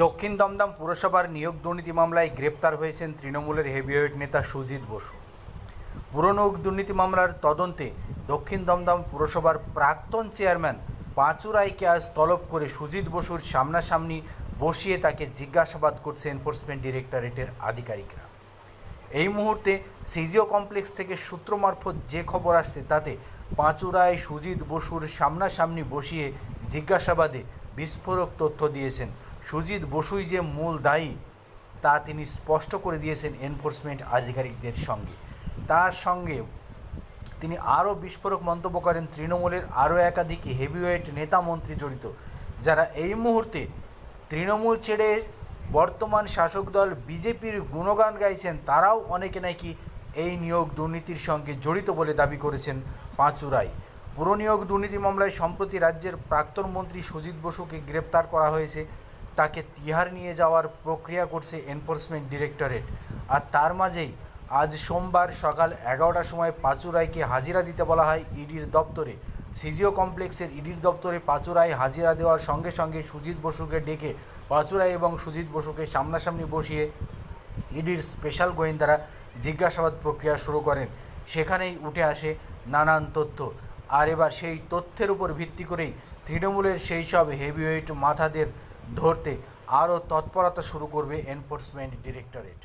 দক্ষিণ দমদম পুরসভার নিয়োগ দুর্নীতি মামলায় গ্রেপ্তার হয়েছেন তৃণমূলের হেভিওয়েট নেতা সুজিত বসু। পুর নিয়োগ দুর্নীতি মামলার তদন্তে দক্ষিণ দমদম পুরসভার প্রাক্তন চেয়ারম্যান পাঁচু রায়কে আজ তলব করে সুজিত বসুর সামনাসামনি বসিয়ে তাকে জিজ্ঞাসাবাদ করছে এনফোর্সমেন্ট ডিরেক্টরেটের আধিকারিকরা। এই মুহূর্তে সিজিও কমপ্লেক্স থেকে সূত্র মারফত যে খবর আসছে তাতে পাঁচু রায় সুজিত বসুর সামনাসামনি বসিয়ে জিজ্ঞাসাবাদে বিস্ফোরক তথ্য দিয়েছেন। সুজিত বসুই যে মূল দায়ী তা তিনি স্পষ্ট করে দিয়েছেন এনফোর্সমেন্ট আধিকারিকদের সঙ্গে। তার সঙ্গে তিনি আরও বিস্ফোরক মন্তব্য করেন তৃণমূলের আরও একাধিক হেভিওয়েট নেতা মন্ত্রী জড়িত, যারা এই মুহূর্তে তৃণমূল ছেড়ে বর্তমান শাসক দল বিজেপির গুণগান গাইছেন। তারাও অনেকে নাকি এই নিয়োগ দুর্নীতির সঙ্গে জড়িত বলে দাবি করেছেন পাঁচু রায়। পুর নিয়োগ দুর্নীতি মামলায় সম্প্রতি রাজ্যের প্রাক্তন মন্ত্রী সুজিত বসুকে গ্রেপ্তার করা হয়েছে। তাকে তিহার নিয়ে যাওয়ার প্রক্রিয়া করছে এনফোর্সমেন্ট ডিরেক্টরেট। আর তার মাঝেই আজ সোমবার সকাল 11টার সময় পাঁচু রায়কে হাজিরা দিতে বলা হয় ইডির দপ্তরে। সিজিও কমপ্লেক্সের ইডির দপ্তরে পাঁচু রায় হাজিরা দেওয়ার সঙ্গে সঙ্গে সুজিত বসুকে ডেকে পাঁচু রায় এবং সুজিত বসুকে সামনাসামনি বসিয়ে ইডির স্পেশাল গোয়েন্দারা জিজ্ঞাসাবাদ প্রক্রিয়া শুরু করেন। সেখানেই উঠে আসে নানান তথ্য। আর এবার সেই তথ্যের উপর ভিত্তি করেই তৃণমূলের সেই সব হেভিওয়েট মাথাদের ধরতে আরও তৎপরতা শুরু করবে এনফোর্সমেন্ট ডিরেক্টরেট।